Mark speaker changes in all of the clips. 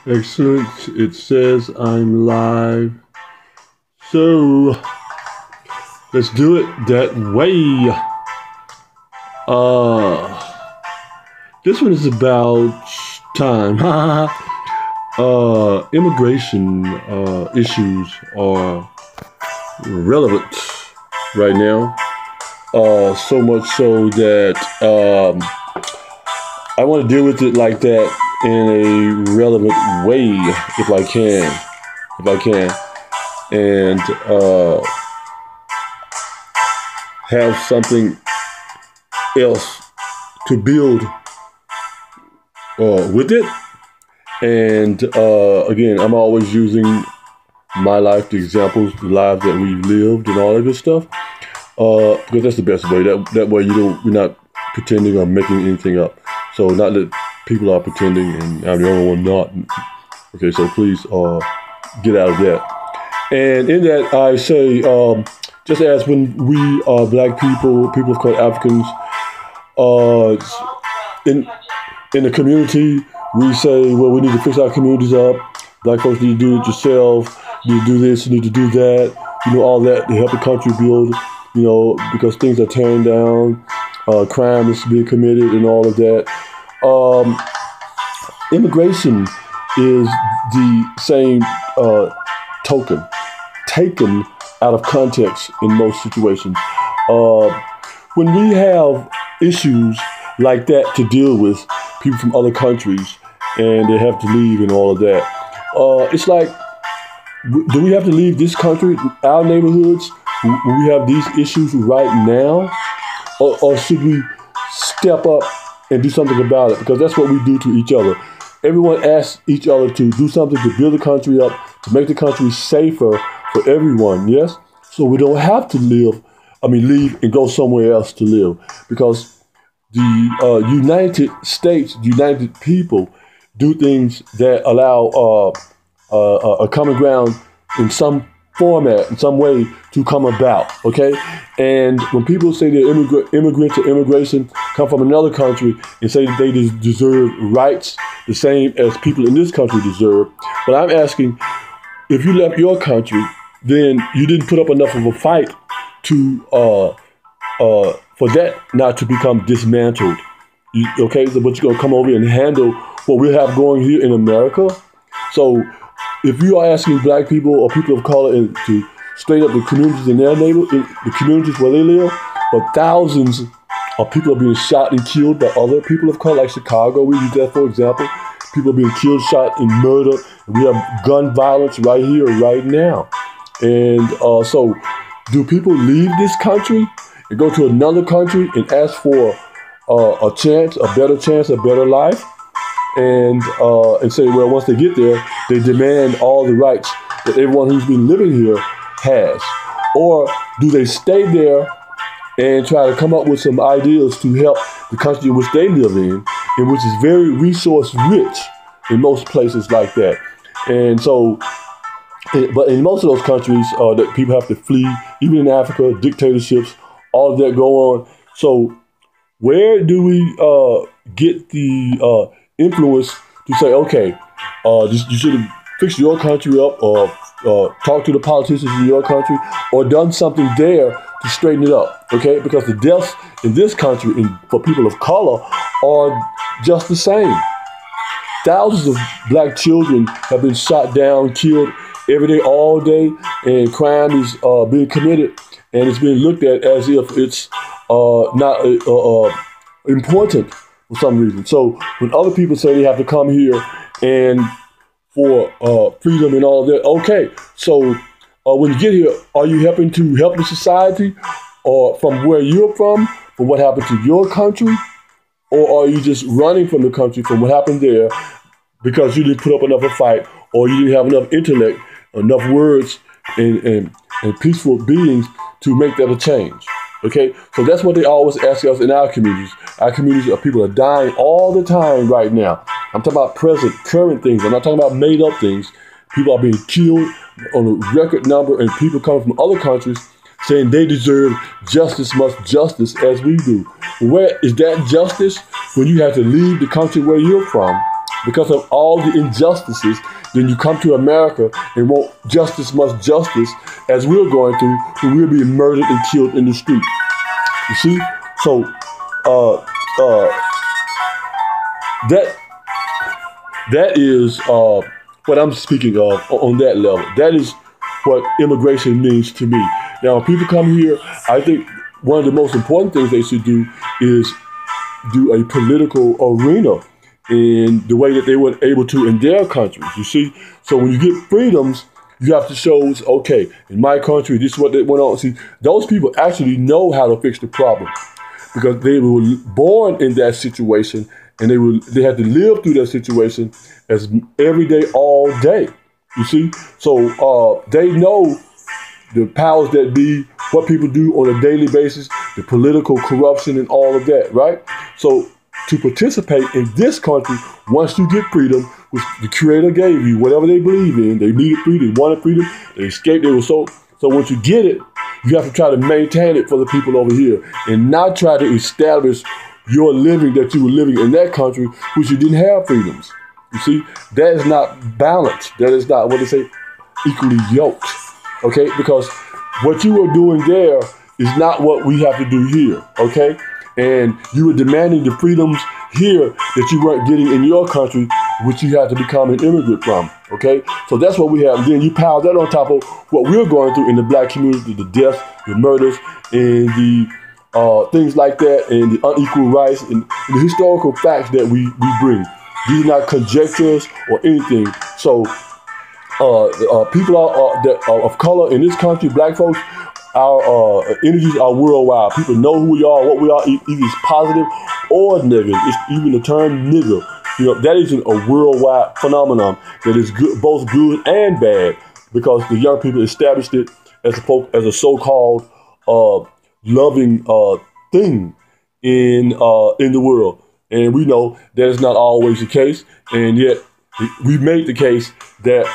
Speaker 1: Excellent. It says I'm live. So let's do it that way. This one is about time. Immigration issues are relevant right now. So much so that I want to deal with it like that in a relevant way, if I can, and have something else to build with it. And again, I'm always using my life, the examples, the lives that we've lived, and all that good stuff, because that's the best way. That way you're not pretending or making anything up. So not that people are pretending and I'm the only one not. Okay, so please get out of that. And in that I say, just as when we are black people of color, Africans, in the community, we say, well, we need to fix our communities up. Black folks need to do it yourself. You need to do this, you need to do that. All that to help the country build, because things are tearing down. Crime is being committed and all of that. Immigration is the same token, taken out of context in most situations. When we have issues like that to deal with, people from other countries, and they have to leave and all of that, it's like, do we have to leave this country, our neighborhoods, when we have these issues right now? Or should we step up and do something about it? Because that's what we do to each other. Everyone asks each other to do something to build the country up, to make the country safer for everyone, yes? So we don't have to leave and go somewhere else to live. Because the United States, United people, do things that allow a common ground in some format, in some way, to come about, okay? And when people say they're immigrants or immigration come from another country and say that they deserve rights the same as people in this country deserve, but I'm asking, if you left your country, then you didn't put up enough of a fight to for that not to become dismantled. Okay, so but you're gonna come over and handle what we have going here in America. So if you are asking black people or people of color to straight up the communities in their neighborhood, the communities where they live, but thousands of people are being shot and killed by other people of color, like Chicago, we use that for example. People are being killed, shot, and murdered. We have gun violence right here, right now. And so do people leave this country and go to another country and ask for a chance, a better life? And say, well, once they get there, they demand all the rights that everyone who's been living here has? Or do they stay there and try to come up with some ideas to help the country in which they live in which is very resource rich in most places like that? And so, but in most of those countries that people have to flee, even in Africa, dictatorships, all of that go on. So where do we get the influence to say, okay, you should have fixed your country up, or talked to the politicians in your country, or done something there to straighten it up, okay? Because the deaths in this country for people of color are just the same. Thousands of black children have been shot down, killed every day, all day, and crime is being committed, and it's being looked at as if it's not important for some reason. So when other people say they have to come here and for freedom and all that, okay. So when you get here, are you helping to help the society, or from where you're from what happened to your country, or are you just running from the country, from what happened there, because you didn't put up enough of a fight, or you didn't have enough intellect, enough words, and peaceful beings to make that a change? Okay, so that's what they always ask us in our communities. Our communities people are dying all the time right now. I'm talking about current things. I'm not talking about made up things. People are being killed on a record number, and people coming from other countries saying they deserve just as much justice as we do. Where is that justice when you have to leave the country where you're from, because of all the injustices, then you come to America and want just as much justice as we're going through when we're being murdered and killed in the street. You see? So that is what I'm speaking of on that level. That is what immigration means to me. Now, when people come here, I think one of the most important things they should do is do a political arena in the way that they were able to in their countries, you see? So when you get freedoms, you have to show, okay, in my country, this is what they went on. See, those people actually know how to fix the problem because they were born in that situation and they had to live through that situation as every day, all day, you see? So they know the powers that be, what people do on a daily basis, the political corruption and all of that, right? So to participate in this country, once you get freedom, which the Creator gave you, whatever they believe in, they needed freedom, they wanted freedom, they escaped, they were so once you get it, you have to try to maintain it for the people over here and not try to establish your living that you were living in that country, which you didn't have freedoms. You see, that is not balanced. That is not, what they say, equally yoked. Okay, because what you were doing there is not what we have to do here, okay? And you were demanding the freedoms here that you weren't getting in your country, which you had to become an immigrant from, okay? So that's what we have. And then you pile that on top of what we're going through in the black community, the deaths, the murders, and the things like that, and the unequal rights, and the historical facts that we bring. These are not conjectures or anything. So people of color in this country, black folks, our energies are worldwide. People know who we are, what we are, either it's positive or negative. It's even the term nigger. You know, that is a worldwide phenomenon that is good, both good and bad, because the young people established it as a so-called loving thing in the world. And we know that is not always the case, and yet we made the case that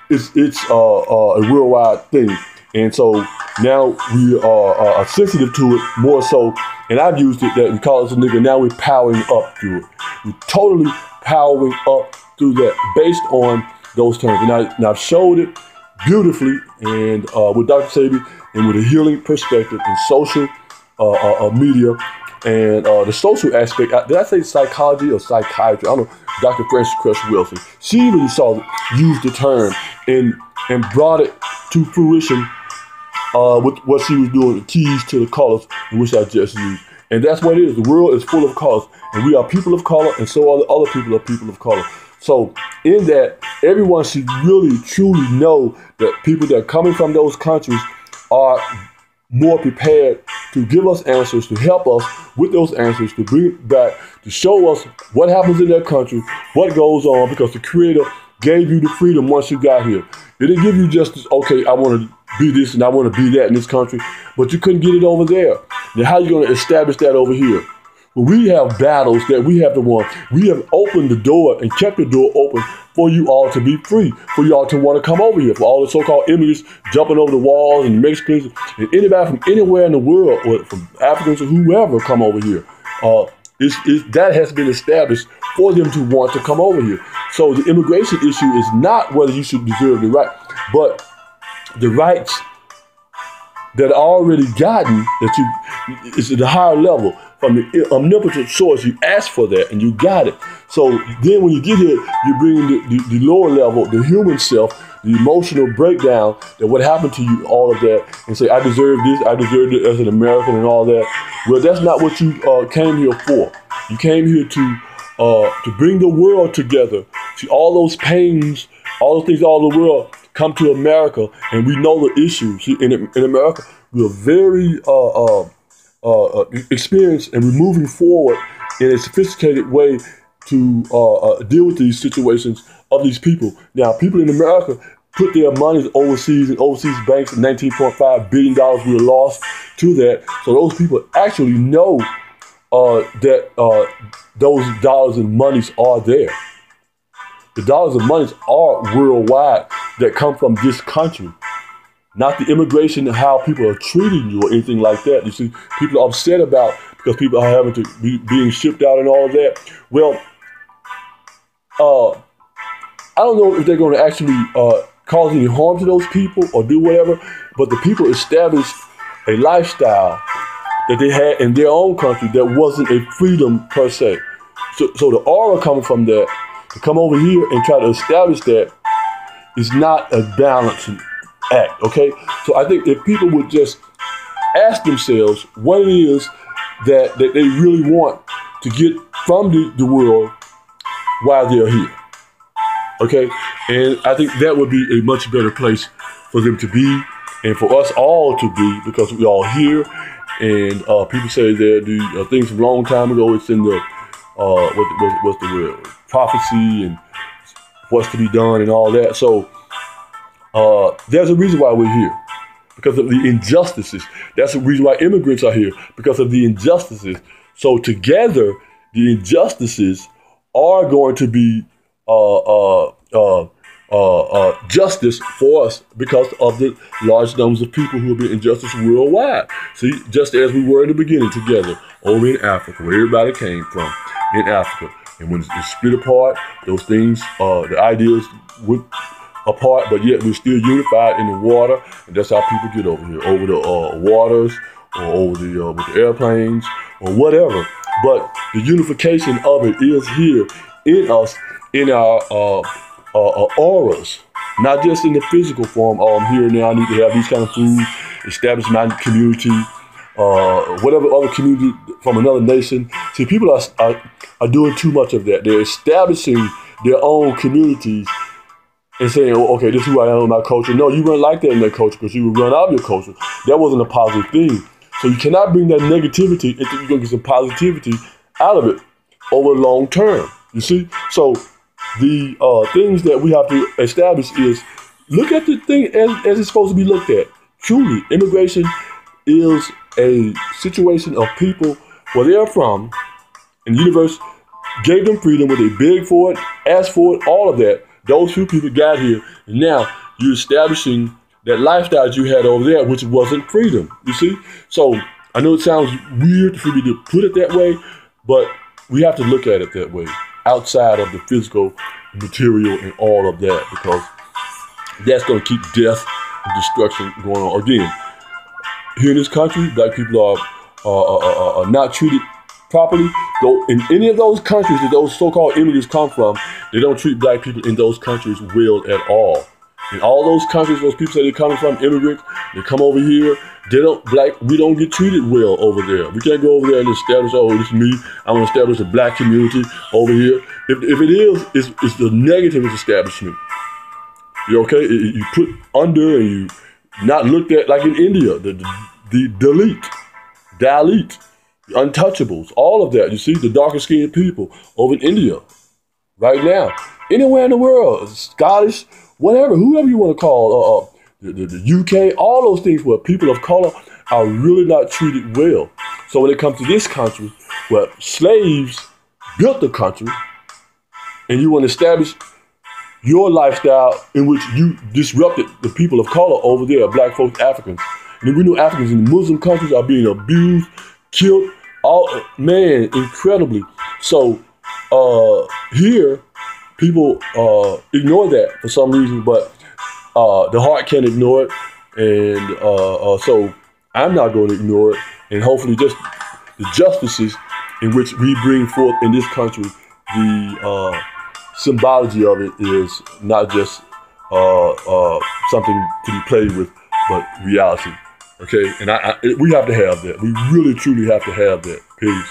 Speaker 1: it's a worldwide thing. And so now we are sensitive to it more so, and I've used it that we call it a nigga. Now we're powering up through it. We're totally powering up through that based on those terms. And I've showed it beautifully and with Dr. Sebi and with a healing perspective in social media and the social aspect. Did I say psychology or psychiatry? I don't know. Dr. Frances Cress Wilson. She even used the term and brought it to fruition with what she was doing, the keys to the colors, which I just used. And that's what it is. The world is full of colors, and we are people of color, and so are the other people are people of color. So in that, everyone should really, truly know that people that are coming from those countries are more prepared to give us answers, to help us with those answers, to bring it back, to show us what happens in their country, what goes on, because the Creator gave you the freedom once you got here. It didn't give you just this, okay, I want to be this and I want to be that in this country, but you couldn't get it over there. Now, how are you going to establish that over here? Well, we have battles that we have to win. We have opened the door and kept the door open for you all to be free, for you all to want to come over here, for all the so-called immigrants jumping over the walls and Mexicans and anybody from anywhere in the world, or from Africans or whoever come over here. That has been established for them to want to come over here. So the immigration issue is not whether you should deserve the right, but the rights that are already gotten, that is at a higher level from the omnipotent source. You asked for that and you got it. So then when you get here, you bring the lower level, the human self, the emotional breakdown, that what happened to you, all of that, and say, I deserve this, I deserve it as an American and all that. Well, that's not what you came here for. You came here to bring the world together. See, all those pains, all those things all over the world come to America, and we know the issues. See, in America, we are very experienced, and we're moving forward in a sophisticated way to deal with these situations of these people. Now, people in America put their money overseas, and overseas banks, $19.5 billion were lost to that. So those people actually know that those dollars and monies are there. The dollars and monies are worldwide that come from this country, not the immigration and how people are treating you or anything like that. You see, people are upset about because people are having to being shipped out and all of that. Well, I don't know if they're going to actually cause any harm to those people or do whatever, but the people established a lifestyle that they had in their own country that wasn't a freedom per se. So the aura coming from that, to come over here and try to establish that, is not a balancing act, okay? So I think if people would just ask themselves what it is that they really want to get from the world while they're here, okay? And I think that would be a much better place for them to be and for us all to be, because we're all here. And people say that the things from a long time ago, it's in the, what's the word, prophecy and what's to be done and all that. So there's a reason why we're here, because of the injustices. That's the reason why immigrants are here, because of the injustices. So together, the injustices are going to be justice for us because of the large numbers of people who have been injustice worldwide. See, just as we were in the beginning together over in Africa, where everybody came from in Africa. And when it's split apart, those things, the ideas went apart, but yet we're still unified in the water. And that's how people get over here, over the waters or over the with the airplanes or whatever. But the unification of it is here in us, in our auras, not just in the physical form. Oh, I'm here now, I need to have these kind of foods, establish my community, whatever other community from another nation. See, people are doing too much of that. They're establishing their own communities and saying, oh, okay, this is who I am in my culture. No, you weren't like that in that culture because you were run out of your culture. That wasn't a positive thing. So you cannot bring that negativity and think you're going to get some positivity out of it over long term. You see? So the things that we have to establish is look at the thing as it's supposed to be looked at. Truly, immigration is a situation of people where they're from, and the universe gave them freedom, where they begged for it, asked for it, all of that. Those few people got here, and now you're establishing that lifestyle you had over there, which wasn't freedom, you see? So I know it sounds weird for me to put it that way, but we have to look at it that way, outside of the physical material and all of that, because that's going to keep death and destruction going on. Again, here in this country, black people are not treated properly. Though in any of those countries that those so-called immigrants come from, they don't treat black people in those countries well at all. In all those countries, those people say they're coming from, immigrants, they come over here, we don't get treated well over there. We can't go over there and establish, oh, this is me, I'm going to establish a black community over here. If it is, it's the negative establishment. You okay? You put under and you not looked at, like in India, the Dalit, the untouchables, all of that. You see, the darker skinned people over in India right now. Anywhere in the world, Scottish, whatever, whoever you want to call, the UK, all those things where people of color are really not treated well. So when it comes to this country, where slaves built the country, and you want to establish your lifestyle in which you disrupted the people of color over there, black folks, Africans. And we know Africans in Muslim countries are being abused, killed, incredibly. So here, people ignore that for some reason, but the heart can't ignore it. And so I'm not going to ignore it. And hopefully just the justices in which we bring forth in this country, the symbology of it is not just something to be played with, but reality. Okay, and we have to have that. We really, truly have to have that. Peace.